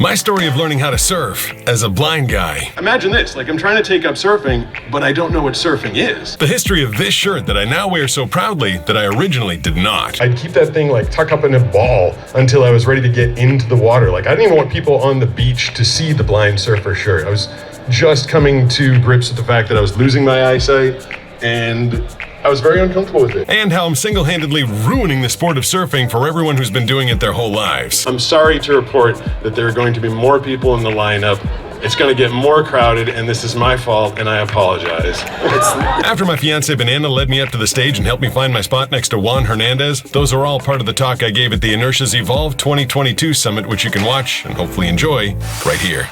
My story of learning how to surf as a blind guy. Imagine this, like I'm trying to take up surfing, but I don't know what surfing is. The history of this shirt that I now wear so proudly that I originally did not. I'd keep that thing like tuck up in a ball until I was ready to get into the water. Like I didn't even want people on the beach to see the blind surfer shirt. I was just coming to grips with the fact that I was losing my eyesight, and I was very uncomfortable with it. And how I'm single-handedly ruining the sport of surfing for everyone who's been doing it their whole lives. I'm sorry to report that there are going to be more people in the lineup. It's going to get more crowded, and this is my fault, and I apologize. After my fiancée Banana led me up to the stage and helped me find my spot next to Juan Hernandez, those are all part of the talk I gave at the Inertia's Evolve 2022 Summit, which you can watch and hopefully enjoy right here.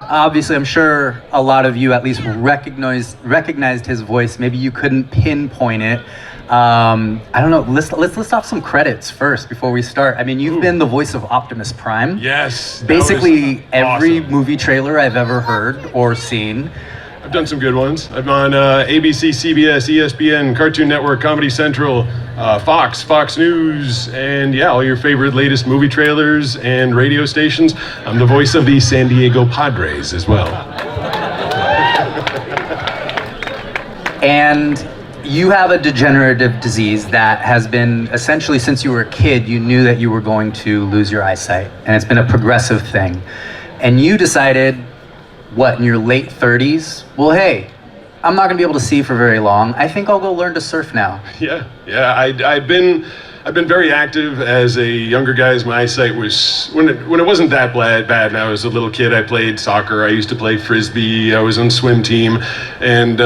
Obviously, I'm sure a lot of you at least recognized his voice. Maybe you couldn't pinpoint it. I don't know. Let's list off some credits first before we start. I mean, you've been the voice of Optimus Prime. Yes. Basically, every awesome movie trailer I've ever heard or seen. I've done some good ones. I'm on ABC, CBS, ESPN, Cartoon Network, Comedy Central, Fox News, and yeah, all your favorite latest movie trailers and radio stations. I'm the voice of the San Diego Padres as well. And you have a degenerative disease that has been essentially since you were a kid, you knew that you were going to lose your eyesight, and it's been a progressive thing. And you decided, in your late 30s? Well, hey, I'm not gonna be able to see for very long. I think I'll go learn to surf now. Yeah. I've been very active as a younger guy. As my eyesight was when it wasn't that bad. When I was a little kid, I played soccer. I used to play frisbee. I was on swim team, and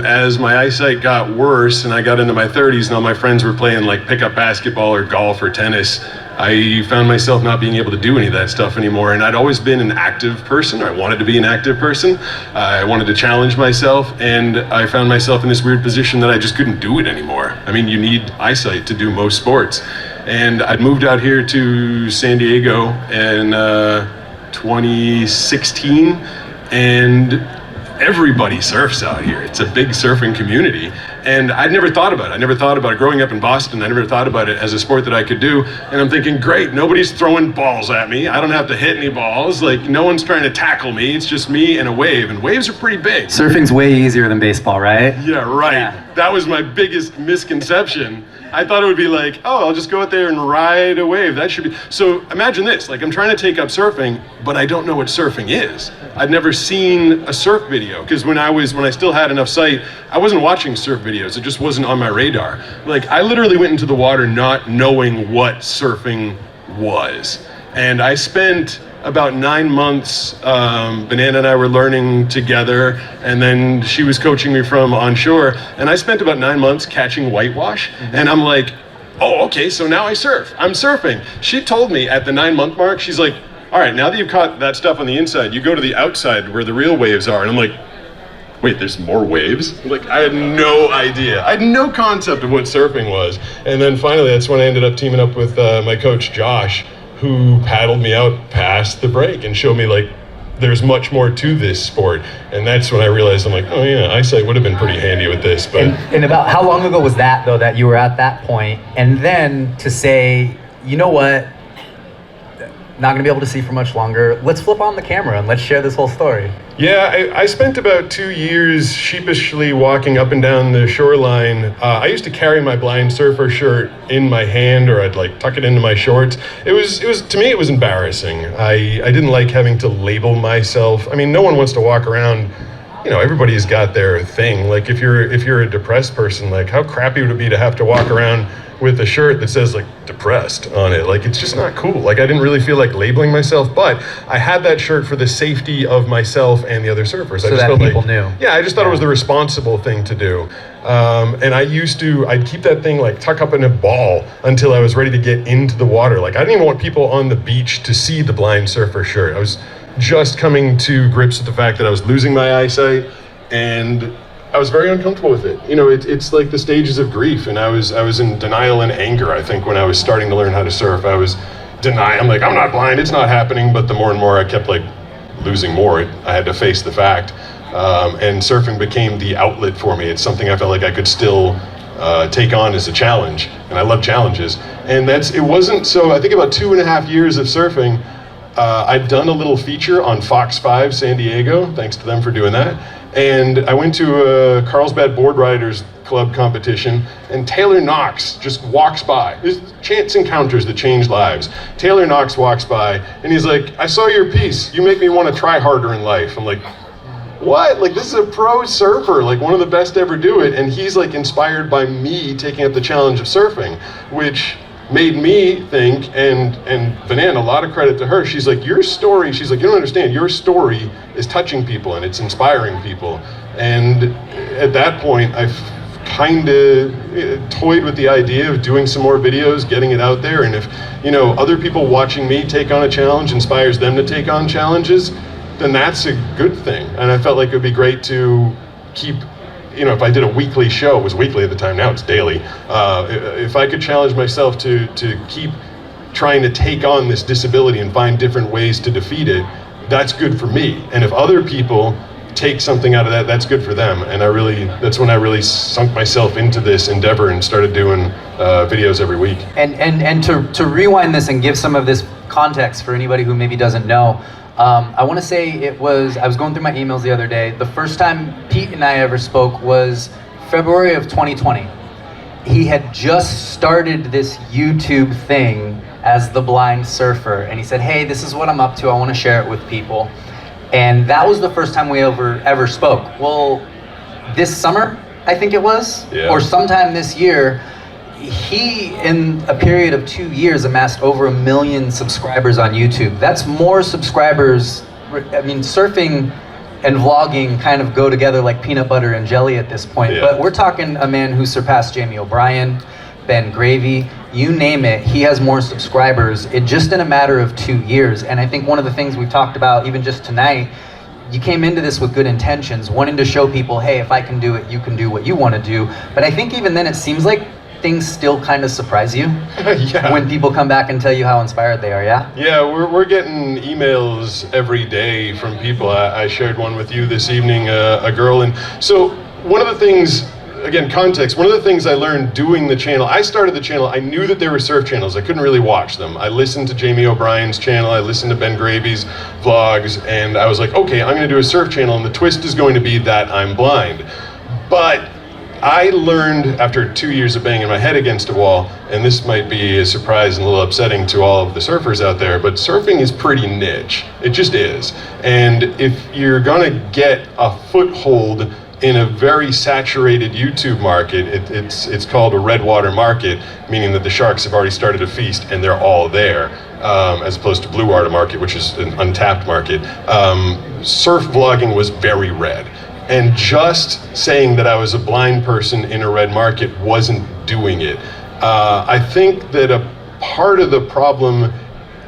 as my eyesight got worse and I got into my 30s, and all my friends were playing like pickup basketball or golf or tennis, I found myself not being able to do any of that stuff anymore. And I'd always been an active person. I wanted to be an active person. I wanted to challenge myself, and I found myself in this weird position that I just couldn't do it anymore. I mean, you need eyesight to do most sports. And I'd moved out here to San Diego in 2016, and everybody surfs out here. It's a big surfing community. And I'd never thought about it. I never thought about it growing up in Boston. I never thought about it as a sport that I could do. And I'm thinking, great, nobody's throwing balls at me. I don't have to hit any balls. Like, no one's trying to tackle me. It's just me and a wave. And waves are pretty big. Surfing's way easier than baseball, right? Yeah, right. Yeah. That was my biggest misconception. I thought it would be like, oh, I'll just go out there and ride a wave. That should be. So imagine this, like I'm trying to take up surfing, but I don't know what surfing is. I'd never seen a surf video, because when I still had enough sight, I wasn't watching surf videos. It just wasn't on my radar. Like I literally went into the water not knowing what surfing was. And I spent about 9 months, Banana and I were learning together, and then she was coaching me from onshore, and I spent about 9 months catching whitewash, and I'm like, oh, okay, so now I surf. I'm surfing. She told me at the 9-month mark, she's like, all right, now that you've caught that stuff on the inside, you go to the outside where the real waves are. And I'm like, wait, there's more waves? Like, I had no idea. I had no concept of what surfing was. And then finally, that's when I ended up teaming up with my coach, Josh, who paddled me out past the break and showed me like there's much more to this sport. And that's when I realized, I'm like, oh yeah, eyesight would have been pretty handy with this. But and about how long ago was that though, that you were at that point? And then to say, you know what, not gonna be able to see for much longer, let's flip on the camera and let's share this whole story. Yeah, I spent about 2 years sheepishly walking up and down the shoreline. I used to carry my blind surfer shirt in my hand, or I'd like tuck it into my shorts. It was to me, it was embarrassing. I didn't like having to label myself. I mean, no one wants to walk around, you know, everybody's got their thing. Like if you're a depressed person, like how crappy would it be to have to walk around with a shirt that says like depressed on it? Like it's just not cool. Like I didn't really feel like labeling myself, but I had that shirt for the safety of myself and the other surfers. So I just that felt people like, knew. Yeah, I just thought it was the responsible thing to do. And I'd keep that thing like tuck up in a ball until I was ready to get into the water. Like I didn't even want people on the beach to see the blind surfer shirt. I was just coming to grips with the fact that I was losing my eyesight, and I was very uncomfortable with it. You know, it's like the stages of grief, and I was in denial and anger, I think, when I was starting to learn how to surf. I was denying, I'm like, I'm not blind, it's not happening, but the more and more I kept like losing more, I had to face the fact. And surfing became the outlet for me. It's something I felt like I could still take on as a challenge, and I love challenges. And it wasn't, so I think about 2.5 years of surfing, I'd done a little feature on Fox 5 San Diego, thanks to them for doing that. And I went to a Carlsbad Board Riders Club competition, and Taylor Knox just walks by. There's chance encounters that change lives. Taylor Knox walks by, and he's like, I saw your piece. You make me want to try harder in life. I'm like, what? Like, this is a pro surfer, like one of the best to ever do it. And he's like inspired by me taking up the challenge of surfing, which made me think, and Vanessa, a lot of credit to her. She's like, your story, she's like, you don't understand, your story is touching people and it's inspiring people. And at that point, I've kind of toyed with the idea of doing some more videos, getting it out there. And if, you know, other people watching me take on a challenge inspires them to take on challenges, then that's a good thing. And I felt like it would be great to keep, you know, if I did a weekly show, it was weekly at the time, now it's daily. If I could challenge myself to keep trying to take on this disability and find different ways to defeat it, that's good for me. And if other people take something out of that, that's good for them. And that's when I really sunk myself into this endeavor and started doing videos every week. And to rewind this and give some of this context for anybody who maybe doesn't know, I want to say I was going through my emails the other day. The first time Pete and I ever spoke was February of 2020. He had just started this YouTube thing as the blind surfer, and he said, hey, this is what I'm up to, I want to share it with people. And that was the first time we ever spoke. Well, this summer, I think it was, or sometime this year, he, in a period of 2 years, amassed over 1 million subscribers on YouTube. That's more subscribers. I mean, surfing and vlogging kind of go together like peanut butter and jelly at this point. Yeah. But we're talking a man who surpassed Jamie O'Brien, Ben Gravy, you name it. He has more subscribers just in a matter of 2 years. And I think one of the things we've talked about, even just tonight, you came into this with good intentions, wanting to show people, hey, if I can do it, you can do what you want to do. But I think even then it seems like things still kind of surprise you when people come back and tell you how inspired they are, yeah? Yeah, we're getting emails every day from people. I shared one with you this evening, a girl. And so one of the things, again, context, one of the things I learned doing the channel, I started the channel, I knew that there were surf channels, I couldn't really watch them. I listened to Jamie O'Brien's channel, I listened to Ben Gravy's vlogs, and I was like, okay, I'm gonna do a surf channel, and the twist is going to be that I'm blind. But I learned after 2 years of banging my head against a wall, and this might be a surprise and a little upsetting to all of the surfers out there, but surfing is pretty niche. It just is. And if you're gonna get a foothold in a very saturated YouTube market, it's called a red water market, meaning that the sharks have already started to feast and they're all there, as opposed to blue water market, which is an untapped market. Surf vlogging was very red. And just saying that I was a blind person in a red market wasn't doing it. I think that a part of the problem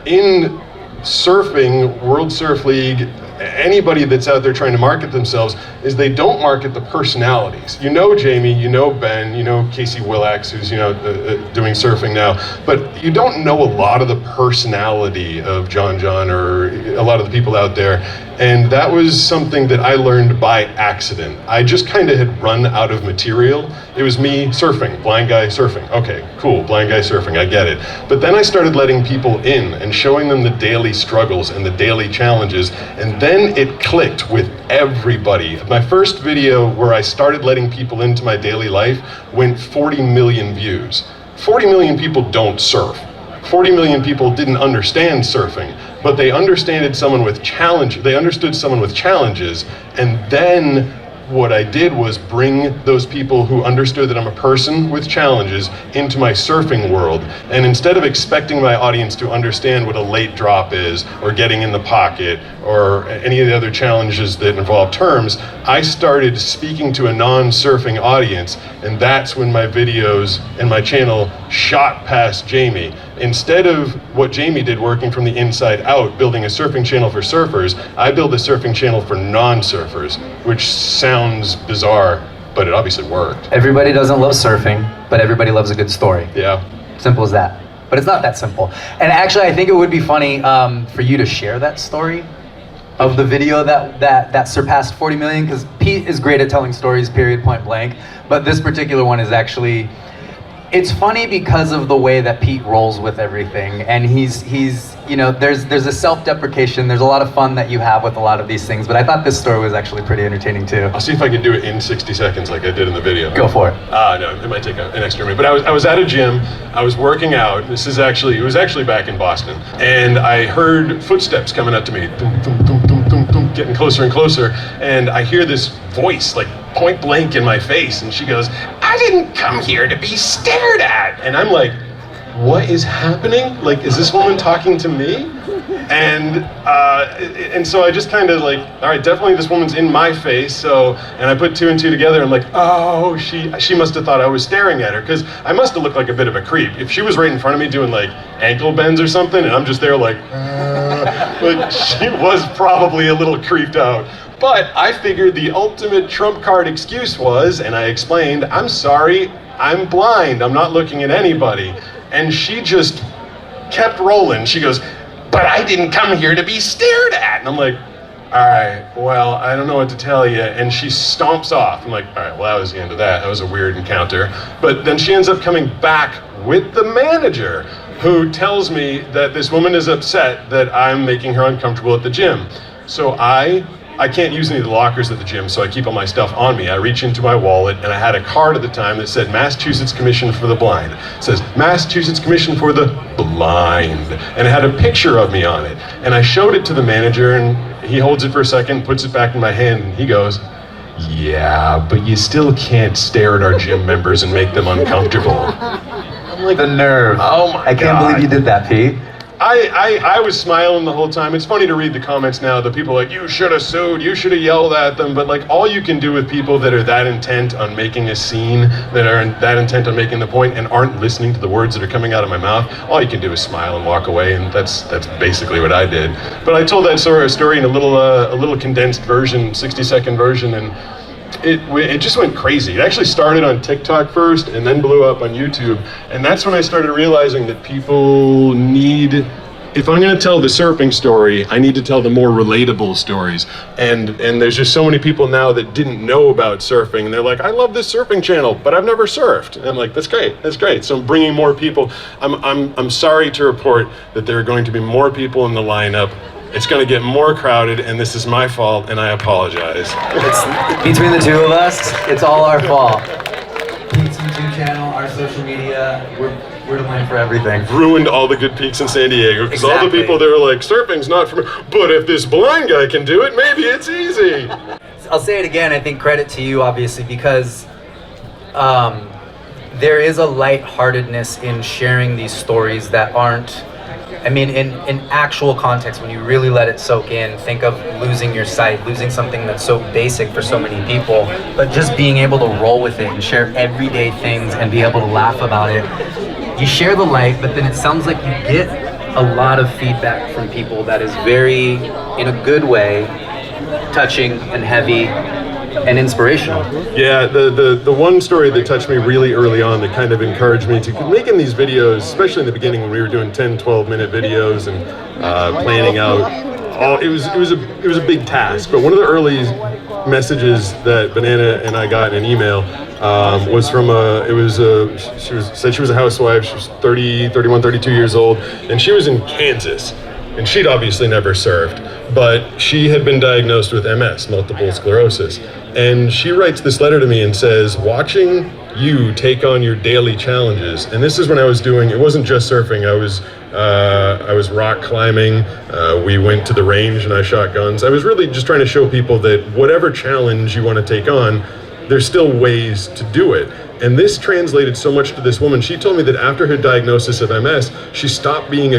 in surfing, World Surf League, anybody that's out there trying to market themselves, is they don't market the personalities. You know Jamie, you know Ben, you know Casey Willax, who's doing surfing now, but you don't know a lot of the personality of John or a lot of the people out there. And that was something that I learned by accident. I just kind of had run out of material. It was me surfing, blind guy surfing. Okay, cool, blind guy surfing, I get it. But then I started letting people in and showing them the daily struggles and the daily challenges, and then it clicked with everybody. My first video where I started letting people into my daily life went 40 million views. 40 million people don't surf. 40 million people didn't understand surfing, but they understood someone with challenges, and then what I did was bring those people who understood that I'm a person with challenges into my surfing world. And instead of expecting my audience to understand what a late drop is, or getting in the pocket, or any of the other challenges that involve terms, I started speaking to a non-surfing audience, and that's when my videos and my channel shot past Jamie. Instead of what Jamie did, working from the inside out, building a surfing channel for surfers, I built a surfing channel for non-surfers, which sounds bizarre, but it obviously worked. Everybody doesn't love surfing, but everybody loves a good story. Yeah. Simple as that. But it's not that simple. And actually, I think it would be funny for you to share that story of the video that surpassed 40 million, because Pete is great at telling stories, period, point blank. But this particular one is actually, it's funny because of the way that Pete rolls with everything, and he's you know, there's a self-deprecation, there's a lot of fun that you have with a lot of these things, but I thought this story was actually pretty entertaining too. I'll see if I can do it in 60 seconds like I did in the video. Go for it. No, it might take an extra minute. But I was at a gym, I was working out. It was actually back in Boston. And I heard footsteps coming up to me, thum, thum, thum, thum, thum, thum, getting closer and closer. And I hear this voice, like point blank in my face. And she goes, "I didn't come here to be stared at." And I'm like, what is happening? Like, is this woman talking to me? And so I just kind of like, all right, definitely this woman's in my face. So, and I put two and two together. I'm like, oh, she must have thought I was staring at her, because I must have looked like a bit of a creep. If she was right in front of me doing like ankle bends or something, and I'm just there like she was probably a little creeped out. But I figured the ultimate trump card excuse was, and I explained, I'm sorry, I'm blind. I'm not looking at anybody. And she just kept rolling. She goes, "But I didn't come here to be stared at." And I'm like, all right, well, I don't know what to tell you. And she stomps off. I'm like, all right, well, that was the end of that. That was a weird encounter. But then she ends up coming back with the manager, who tells me that this woman is upset that I'm making her uncomfortable at the gym. So I can't use any of the lockers at the gym, so I keep all my stuff on me. I reach into my wallet, and I had a card at the time that said Massachusetts Commission for the Blind. It says Massachusetts Commission for the Blind, and it had a picture of me on it. And I showed it to the manager, and he holds it for a second, puts it back in my hand, and he goes, "Yeah, but you still can't stare at our gym members and make them uncomfortable." I'm like, The nerve. Oh my God. I can't believe you did that, Pete. I was smiling the whole time. It's funny to read the comments now. The people are like, you should have sued, you should have yelled at them. But like, all you can do with people that are that intent on making a scene, that are that intent on making the point, and aren't listening to the words that are coming out of my mouth, all you can do is smile and walk away. And that's basically what I did. But I told that story in a little condensed version, 60-second version, and it just went crazy. It actually started on TikTok first and then blew up on YouTube. And that's when I started realizing that people need, if I'm going to tell the surfing story, I need to tell the more relatable stories. And there's just so many people now that didn't know about surfing, and they're like, I love this surfing channel, but I've never surfed. And I'm like, that's great. So I'm bringing more people. I'm sorry to report that there are going to be more people in the lineup. It's going to get more crowded, and this is my fault, and I apologize. It's between the two of us, it's all our fault. Pete's YouTube channel, our social media, we're to blame for everything. Ruined all the good peaks in San Diego, because all the people that are like, surfing's not for me, but if this blind guy can do it, maybe it's easy. I'll say it again, I think credit to you, obviously, because there is a lightheartedness in sharing these stories that aren't, I mean, in actual context, when you really let it soak in, think of losing your sight, losing something that's so basic for so many people, but just being able to roll with it and share everyday things and be able to laugh about it. You share the light, but then it sounds like you get a lot of feedback from people that is very, in a good way, touching and heavy and inspirational. Yeah, the one story that touched me really early on, that kind of encouraged me to making these videos, especially in the beginning when we were doing 10, 12-minute videos and planning out. It was a big task. But one of the early messages that Banana and I got in an email was from she said she was a housewife. She was 30, 31, 32 years old, and she was in Kansas. And she'd obviously never surfed, but she had been diagnosed with MS, multiple sclerosis. And she writes this letter to me and says, watching you take on your daily challenges, and this is when I was doing, it wasn't just surfing, I was rock climbing, we went to the range and I shot guns. I was really just trying to show people that whatever challenge you want to take on, there's still ways to do it. And this translated so much to this woman. She told me that after her diagnosis of MS, she stopped being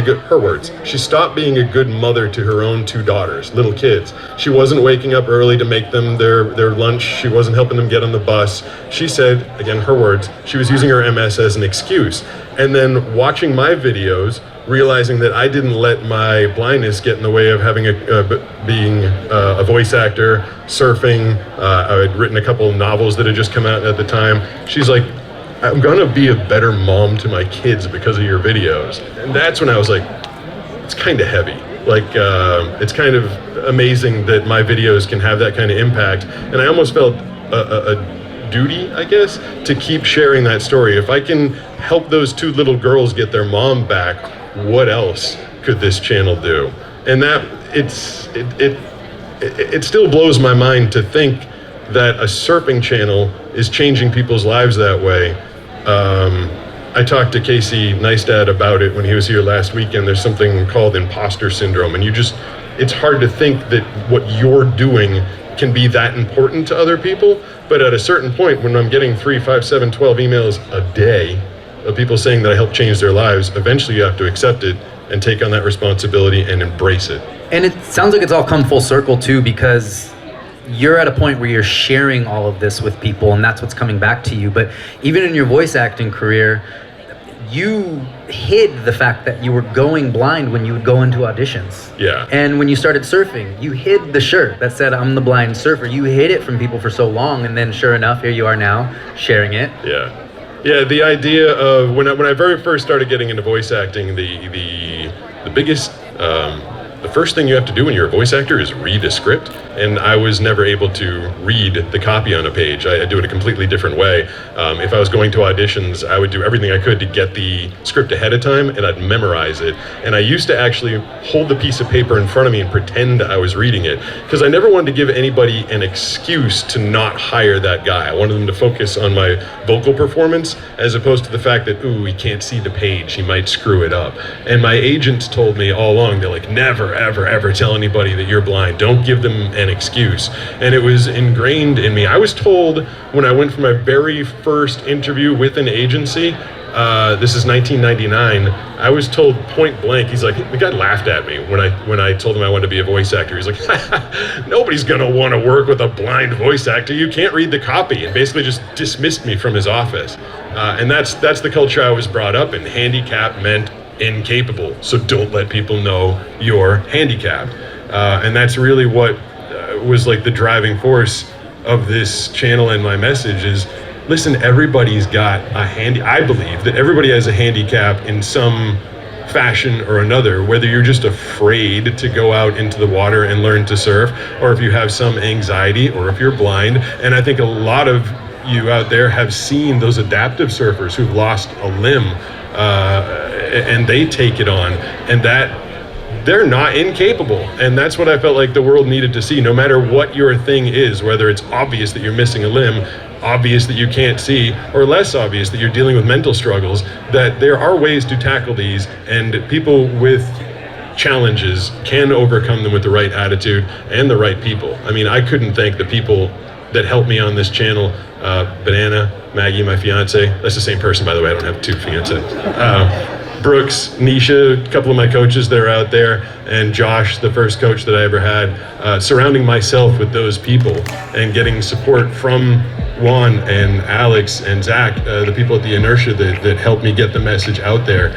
she stopped being a good mother to her own two daughters, little kids. She wasn't waking up early to make them their lunch. She wasn't helping them get on the bus. She said, again, her words, she was using her MS as an excuse. And then watching my videos, realizing that I didn't let my blindness get in the way of having being a voice actor, surfing. I had written a couple of novels that had just come out at the time. She's like, I'm gonna be a better mom to my kids because of your videos. And that's when I was like, it's kind of heavy. Like, it's kind of amazing that my videos can have that kind of impact. And I almost felt a duty, I guess, to keep sharing that story. If I can help those two little girls get their mom back, what else could this channel do? And that it still blows my mind to think that a surfing channel is changing people's lives that way. I talked to Casey Neistat about it when he was here last weekend. There's something called imposter syndrome, and it's hard to think that what you're doing can be that important to other people. But at a certain point, when I'm getting 3, 5, 7, 12 emails a day of people saying that I helped change their lives, eventually you have to accept it and take on that responsibility and embrace it. And it sounds like it's all come full circle too, because you're at a point where you're sharing all of this with people, and that's what's coming back to you. But even in your voice acting career, you hid the fact that you were going blind when you would go into auditions. Yeah. And when you started surfing, you hid the shirt that said, "I'm the blind surfer." You hid it from people for so long, and then sure enough, here you are now, sharing it. Yeah. Yeah, the idea of, when I very first started getting into voice acting, the biggest, the first thing you have to do when you're a voice actor is read a script, and I was never able to read the copy on a page. I do it a completely different way. If I was going to auditions, I would do everything I could to get the script ahead of time, and I'd memorize it. And I used to actually hold the piece of paper in front of me and pretend I was reading it, because I never wanted to give anybody an excuse to not hire that guy. I wanted them to focus on my vocal performance, as opposed to the fact that, ooh, he can't see the page, he might screw it up. And my agents told me all along, they're like, never, ever tell anybody that you're blind. Don't give them an excuse. And it was ingrained in me. I was told when I went for my very first interview with an agency, this is 1999, I was told point blank, he's like, the guy laughed at me when I told him I wanted to be a voice actor. He's like, nobody's gonna want to work with a blind voice actor. You can't read the copy, and basically just dismissed me from his office. And that's the culture I was brought up in. Handicap meant incapable, so don't let people know you're handicapped. And that's really what was like the driving force of this channel and my message is, listen, everybody's got I believe that everybody has a handicap in some fashion or another, whether you're just afraid to go out into the water and learn to surf, or if you have some anxiety, or if you're blind. And I think a lot of you out there have seen those adaptive surfers who've lost a limb, and they take it on, and that they're not incapable. And that's what I felt like the world needed to see. No matter what your thing is, whether it's obvious that you're missing a limb, obvious that you can't see, or less obvious that you're dealing with mental struggles, that there are ways to tackle these, and people with challenges can overcome them with the right attitude and the right people. I mean, I couldn't thank the people that helped me on this channel. Banana, Maggie, my fiance, that's the same person, by the way, I don't have two fiancés. Brooks, Nisha, a couple of my coaches that are out there, and Josh, the first coach that I ever had, surrounding myself with those people and getting support from Juan and Alex and Zach, the people at the Inertia that helped me get the message out there.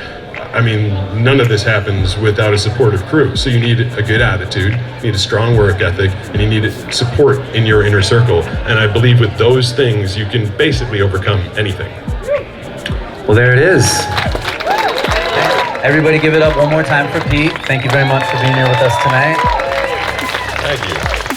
I mean, none of this happens without a supportive crew. So you need a good attitude, you need a strong work ethic, and you need support in your inner circle. And I believe with those things, you can basically overcome anything. Well, there it is. Everybody give it up one more time for Pete. Thank you very much for being here with us tonight. Thank you.